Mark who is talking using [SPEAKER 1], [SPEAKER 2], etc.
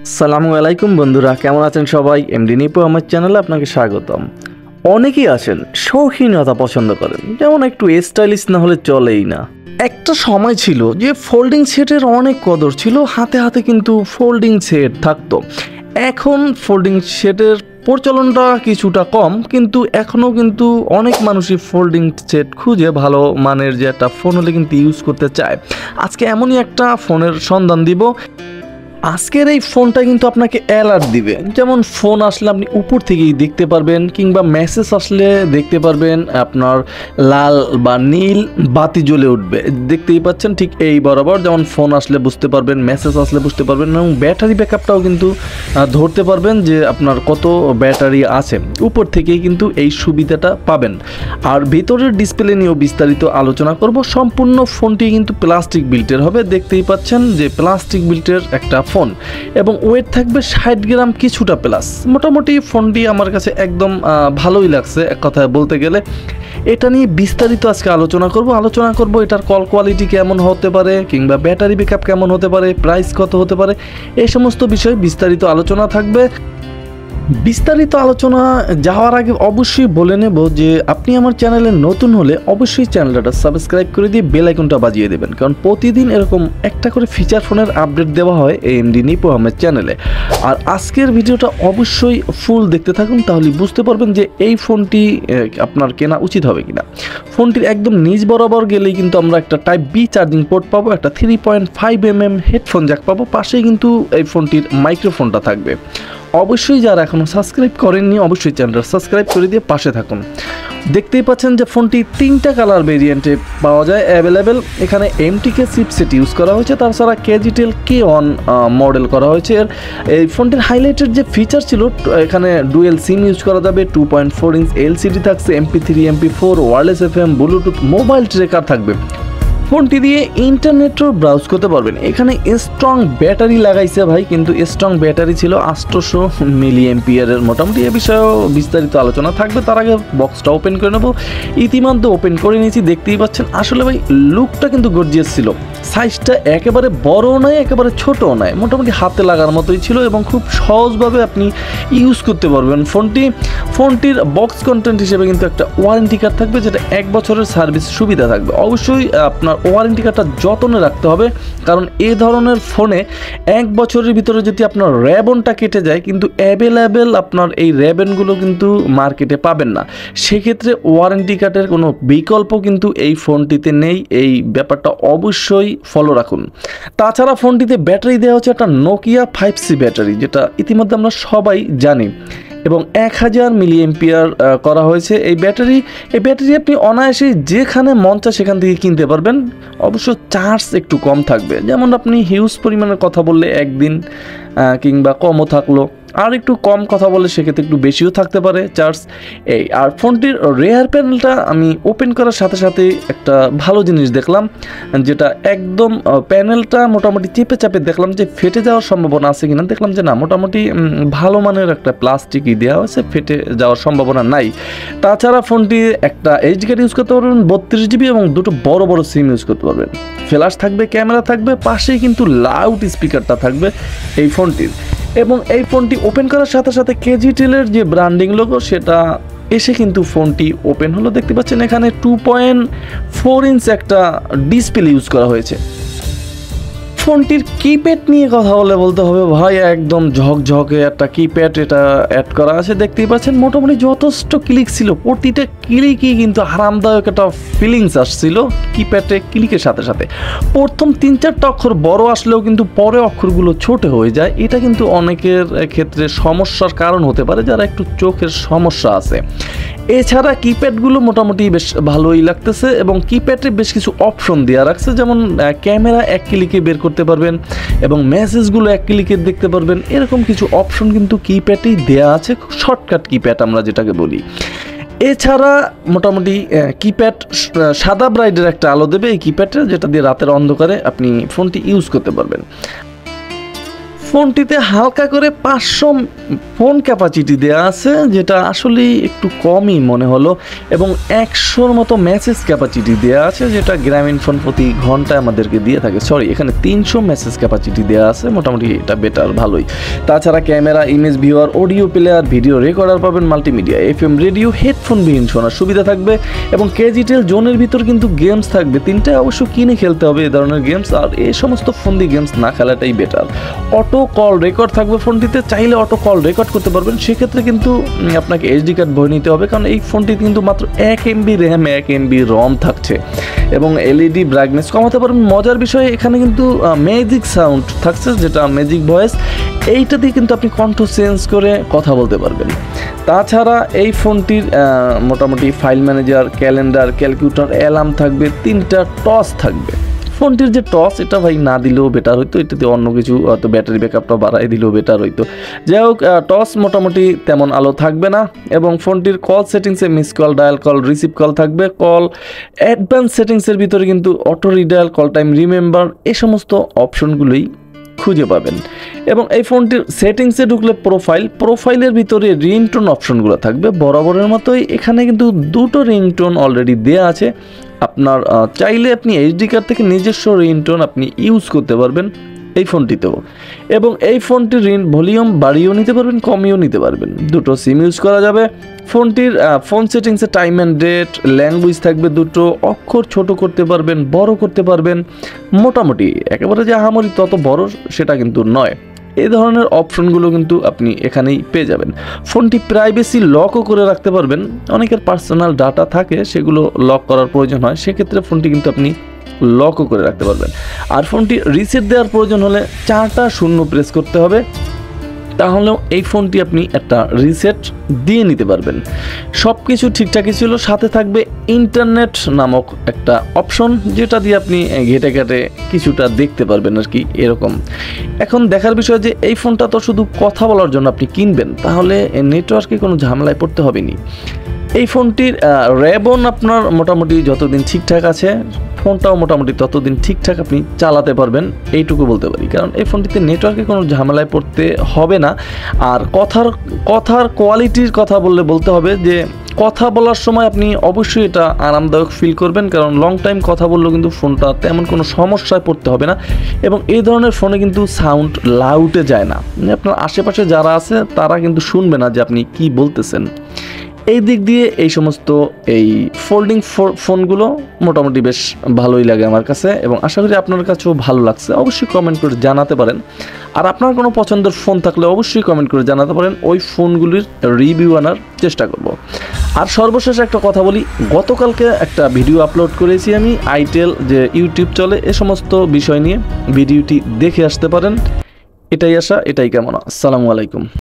[SPEAKER 1] আসসালামু আলাইকুম বন্ধুরা, কেমন আছেন সবাই? এমডি নিপু আমার চ্যানেলে আপনাকে স্বাগতম। অনেকেই আছেন শৌখিনতা পছন্দ করেন, যেমন একটু স্টাইলিশ না হলে চলেই না। একটা সময় ছিল যে ফোল্ডিং সেটের অনেক কদর ছিল, হাতে হাতে কিন্তু ফোল্ডিং সেট থাকতো। এখন ফোল্ডিং সেটের প্রচলনটা কিছুটা কম, কিন্তু এখনও কিন্তু অনেক মানুষই ফোল্ডিং সেট খুঁজে ভালো মানের যে একটা ফোন হলে কিন্তু ইউজ করতে চায়। আজকে এমনই একটা ফোনের সন্ধান দিব। আজকের এই ফোনটা কিন্তু আপনাকে অ্যালার্ট দিবে, যেমন ফোন আসলে আপনি উপর থেকেই দেখতে পারবেন, কিংবা মেসেজ আসলে দেখতে পারবেন আপনার লাল বা নীল বাতি জ্বলে উঠবে, দেখতেই পাচ্ছেন ঠিক এই বরাবর। যেমন ফোন আসলে বুঝতে পারবেন, মেসেজ আসলে বুঝতে পারবেন, এবং ব্যাটারি ব্যাকআপটাও কিন্তু ধরতে পারবেন যে আপনার কত ব্যাটারি আছে। উপর থেকেই কিন্তু এই সুবিধাটা পাবেন। আর ভিতরের ডিসপ্লে নিয়েও বিস্তারিত আলোচনা করব। সম্পূর্ণ ফোনটি কিন্তু প্লাস্টিক বিল্টের হবে, দেখতেই পাচ্ছেন যে প্লাস্টিক বিল্টের একটা ফোন, এবং ওয়েট থাকবে 60 গ্রাম কিছুটা প্লাস। মোটামুটি ফোনটি আমার কাছে একদম ভালোই লাগছে এক কথায় বলতে গেলে। এটা নিয়ে বিস্তারিত আজকে আলোচনা করব এটার কল কোয়ালিটি কেমন হতে পারে, কিংবা ব্যাটারি ব্যাকআপ কেমন হতে পারে, প্রাইস কত হতে পারে, এই সমস্ত বিষয়ে বিস্তারিত আলোচনা থাকবে। বিস্তারিত আলোচনা যাওয়ার আগে অবশ্যই বলে নেব যে আপনি আমার চ্যানেলে নতুন হলে অবশ্যই চ্যানেলটা সাবস্ক্রাইব করে দিয়ে বেল আইকনটা বাজিয়ে দেবেন, কারণ প্রতিদিন এরকম একটা করে ফিচার ফোনের আপডেট দেওয়া হয় এমডি নিপু আমার চ্যানেলে। আর আজকের ভিডিওটা অবশ্যই ফুল দেখতে থাকুন, তাহলে বুঝতে পারবেন যে এই ফোনটি আপনার কেনা উচিত হবে কিনা। ফোনটির একদম নিচ বরাবর গেলেই কিন্তু আমরা একটা টাইপ বি চার্জিং পোর্ট পাবো, একটা 3.5mm হেডফোন জ্যাক পাবো, পাশেই কিন্তু এই ফোনটির মাইক্রোফোনটা থাকবে। অবশ্যই যারা এখনও সাবস্ক্রাইব করেননি অবশ্যই চ্যানেলটা সাবস্ক্রাইব করে দিয়ে পাশে থাকুন। দেখতেই পাচ্ছেন যে ফোনটি 3টা কালার ভেরিয়েন্টে পাওয়া যায় অ্যাভেলেবেল। এখানে এমটিকে চিপসেট ইউজ করা হয়েছে, তাছাড়া কেজিটেল K1 মডেল করা হয়েছে। এই ফোনটির হাইলাইটেড যে ফিচার ছিল, এখানে ডুয়েল সিম ইউজ করা যাবে, 2.4 ইঞ্চ এলসিডি থাকছে, MP3 MP4 wireless FM Bluetooth mobile trekker থাকবে। ফোনটি দিয়ে ইন্টারনেটও ব্রাউজ করতে পারবেন। এখানে স্ট্রং ব্যাটারি লাগাইছে ভাই, কিন্তু স্ট্রং ব্যাটারি ছিল 800 mAh। মোটামুটি এ বিষয়েও বিস্তারিত আলোচনা থাকবে। তার আগে বক্সটা ওপেন করে নেব। ইতিমধ্যে ওপেন করে নিয়েছি, দেখতেই পাচ্ছেন। আসলে ভাই লুকটা কিন্তু গর্জিয়াস ছিল। সাইজটা একেবারে বড়ও নয়, একেবারে ছোটও নয়, মোটামুটি হাতে লাগার মতোই ছিল, এবং খুব সহজভাবে আপনি ইউজ করতে পারবেন ফোনটির বক্স কন্টেন্ট হিসেবে কিন্তু একটা ওয়ারেন্টি কার্ড থাকবে, যেটা 1 বছরের সার্ভিস সুবিধা থাকবে। অবশ্যই আপনার ওয়ারেন্টি কার্ডটা যত্নে রাখতে হবে, কারণ এই ধরনের ফোনে 1 বছরের ভিতরে যদি আপনার র্যাবনটা কেটে যায়, কিন্তু অ্যাভেলেবেল আপনার এই র্যাবেনগুলো কিন্তু মার্কেটে পাবেন না। সেক্ষেত্রে ওয়ারেন্টি কার্ডের কোনো বিকল্প কিন্তু এই ফোনটিতে নেই, এই ব্যাপারটা অবশ্যই ফলো রাখুন। তাছাড়া ফোনটিতে ব্যাটারি দেওয়া হচ্ছে একটা নোকিয়া 5C ব্যাটারি, যেটা ইতিমধ্যে আমরা সবাই জানি, এবং 1000 mAh করা হয়েছে এই ব্যাটারি আপনি অনায়াসেই যেখানে মন চায় সেখান থেকে কিনতে পারবেন। অবশ্য চার্জ একটু কম থাকবে, যেমন আপনি হিউজ পরিমাণের কথা বললে একদিন, কিংবা কমও থাকলো, আর একটু কম কথা বলে সেক্ষেত্রে একটু বেশিও থাকতে পারে চার্জ। আর ফোনটির রেয়ার প্যানেলটা আমি ওপেন করার সাথে সাথে একটা ভালো জিনিস দেখলাম, যেটা একদম প্যানেলটা মোটামুটি চেপে চাপে দেখলাম যে ফেটে যাওয়ার সম্ভাবনা আছে কিনা। দেখলাম যে না, মোটামুটি ভালো মানের একটা প্লাস্টিকই দেওয়া হয়েছে, ফেটে যাওয়ার সম্ভাবনা নাই। তাছাড়া ফোনটি একটা এইচডি কার্ড ইউজ করতে পারবেন 32GB, এবং দুটো বড় বড় সিম ইউজ করতে পারবেন। ফ্ল্যাশ থাকবে, ক্যামেরা থাকবে, পাশেই কিন্তু লাউড স্পিকারটা থাকবে এই ফোনটির। এবং এই ফোনটি ওপেন করার সাথে সাথে কেজিটেলের যে ব্র্যান্ডিং লোগো সেটা এসে কিন্তু ফোনটি ওপেন হলো। দেখতে পাচ্ছেন এখানে 2.4 ইঞ্চ একটা ডিসপ্লে ইউজ করা হয়েছে। ফোনটির কিপ্যাড নিয়ে কথা বলতে হবে ভাই, একদম ঝকঝকে একটা কিপ্যাড এটা অ্যাড করা আছে। দেখতেই পাচ্ছেন মোটামুটি যথেষ্ট ক্লিক ছিল, প্রতিটা ক্লিকই কিন্তু আরামদায়ক একটা ফিলিংস আসছিল কিপ্যাডে ক্লিকের সাথে সাথে। প্রথম 3-4টা অক্ষর বড় আসলেও কিন্তু পরে অক্ষরগুলো ছোট হয়ে যায়। এটা কিন্তু অনেকের ক্ষেত্রে সমস্যার কারণ হতে পারে, যারা একটু চোখের সমস্যা আছে। এছাড়া কিপ্যাডগুলো মোটামুটি বেশ ভালোই লাগতেছে, এবং কিপ্যাডে বেশ কিছু অপশন দেওয়া রাখছে, যেমন ক্যামেরা 1 ক্লিকে বের করতে পারবেন, এবং মেসেজগুলো 1 ক্লিকে দেখতে পারবেন। এরকম কিছু অপশন কিন্তু কিপ্যাডেই দেওয়া আছে, শর্টকাট কিপ্যাড আমরা যেটাকে বলি। এছাড়া মোটামুটি কিপ্যাড সাদা ব্রাইটের একটা আলো দেবে এই কিপ্যাডে, যেটা দিয়ে রাতের অন্ধকারে আপনি ফোনটি ইউজ করতে পারবেন। ফোনটিতে হালকা করে 500 ফোন ক্যাপাসিটি দেওয়া আছে, যেটা আসলে একটু কমই মনে হলো, এবং 100-র মতো মেসেজ ক্যাপাসিটি দেওয়া আছে, যেটা গ্রামীণ ফোন প্রতি ঘন্টায় আমাদেরকে দিয়ে থাকে। সরি, এখানে 300 মেসেজ ক্যাপাসিটি দেওয়া আছে, মোটামুটি এটা বেটার, ভালোই। তাছাড়া camera, image viewer, audio player, video recorder পাবেন, মাল্টিমিডিয়া, এফএম রেডিও, হেডফোনবিহীন শোনার সুবিধা থাকবে, এবং কেজিটেল জোনের ভিতর কিন্তু গেমস থাকবে 3টা। অবশ্য কিনে খেলতে হবে এই ধরনের গেমস, আর এই সমস্ত ফোন দিয়ে গেমস না খেলাটাই বেটার। অটো কল রেকর্ড থাকবে ফোনটিতে, চাইলে অটো কল রেকর্ড করতে পারবেন। সেক্ষেত্রে কিন্তু আপনাকে এইচডি কার্ড বই নিতে হবে, কারণ এই ফোনটি কিন্তু মাত্র 1 MB র্যাম, 1 MB রম থাকছে, এবং এলইডি ব্রাইটনেস কমাতে পারবেন। মজার বিষয়, এখানে কিন্তু ম্যাজিক সাউন্ড থাকছে, যেটা ম্যাজিক ভয়েস, এইটা দিয়ে কিন্তু আপনি কণ্ঠ চেঞ্জ করে কথা বলতে পারবেন। তাছাড়া এই ফোনটির মোটামুটি file manager, calendar, calculator, alarm থাকবে, 3টা টর্চ থাকবে। ফোনটির যে টর্চ, এটা ভাই না দিলেও বেটার হইতো, এটাতে অন্য কিছু হয়তো ব্যাটারি ব্যাকআপটা বাড়াই দিলেও বেটার হইতো। যাই হোক, টর্চ মোটামুটি তেমন আলো থাকবে না, এবং ফোনটির কল সেটিংসে miss call, dial call, receive call থাকবে। কল অ্যাডভান্স সেটিংসের ভিতরে কিন্তু auto redial, call time remember, এই সমস্ত অপশনগুলোই খুঁজে পাবেন। এবং এই ফোনটির সেটিংসে ঢুকলে প্রোফাইলের ভিতরে রিংটোন অপশনগুলো থাকবে বরাবরের মতোই। এখানে কিন্তু 2টো রিংটোন অলরেডি দেওয়া আছে। আপনার চাইলে আপনি এইচডি কার্ড থেকে নিজস্ব রিংটোন আপনি ইউজ করতে পারবেন এই ফোনটিতেও, এবং এই ফোনটির ভলিউম বাড়িয়েও নিতে পারবেন, কমিয়েও নিতে পারবেন, 2টো সিম ইউজ করা যাবে। ফোনটির ফোন সেটিংসে টাইম অ্যান্ড ডেট, ল্যাঙ্গুয়েজ থাকবে 2টো, অক্ষর ছোট করতে পারবেন, বড় করতে পারবেন, মোটামুটি একেবারে যে আহামরি তত বড় সেটা কিন্তু নয়। এই ধরনের অপশনগুলো কিন্তু আপনি এখানেই পেয়ে যাবেন। ফোনটি প্রাইভেসি লকও করে রাখতে পারবেন, অনেকের পার্সোনাল ডাটা থাকে, সেগুলো লক করার প্রয়োজন হয়, সেক্ষেত্রে ফোনটি কিন্তু আপনি লকও করে রাখতে পারবেন। আর ফোনটি রিসেট দেওয়ার প্রয়োজন হলে 4টা 0 প্রেস করতে হবে, তাহলেও এই ফোনটি আপনি একটা রিসেট দিয়ে নিতে পারবেন। সব কিছু ঠিকঠাকই ছিল, সাথে থাকবে ইন্টারনেট নামক একটা অপশন, যেটা দিয়ে আপনি ঘেটে ঘেটে কিছুটা দেখতে পারবেন আর কি, এরকম। এখন দেখার বিষয় যে এই ফোনটা তো শুধু কথা বলার জন্য আপনি কিনবেন, তাহলে নেটওয়ার্কে কোনো ঝামেলায় পড়তে হবে না। এই ফোনটির র্যাবন আপনার মোটামুটি যতদিন ঠিকঠাক আছে, ফোনটাও মোটামুটি ততদিন ঠিকঠাক আপনি চালাতে পারবেন, এইটুকু বলতে পারি, কারণ এই ফোনটিতে নেটওয়ার্কে কোনো ঝামেলায় পড়তে হবে না। আর কথার কোয়ালিটির কথা বলতে হবে যে কথা বলার সময় আপনি অবশ্যই এটা আরামদায়ক ফিল করবেন, কারণ লং টাইম কথা বললেও কিন্তু ফোনটা তেমন কোনো সমস্যায় পড়তে হবে না, এবং এই ধরনের ফোনে কিন্তু সাউন্ড লাউডে যায় না, আপনার আশেপাশে যারা আছে তারা কিন্তু শুনবে না যে আপনি কি বলতেছেন। এই দিক দিয়ে এই সমস্ত ফোল্ডিং ফোনগুলো মোটামুটি বেশ ভালোই লাগে আমার কাছে, এবং আশা করি আপনার কাছেও ভালো লাগছে। অবশ্যই কমেন্ট করে জানাতে পারেন, আর আপনার কোনো পছন্দের ফোন থাকলে অবশ্যই কমেন্ট করে জানাতে পারেন, ওই ফোনগুলির রিভিউ আনার চেষ্টা করব। আর সর্বশেষ একটা কথা বলি, গতকালকে একটা ভিডিও আপলোড করেছি আমি, আইটেল যে ইউটিউব চলে, এ সমস্ত বিষয় নিয়ে ভিডিওটি দেখে আসতে পারেন। এটাই আশা, এটাই কামনা। আসসালামু আলাইকুম।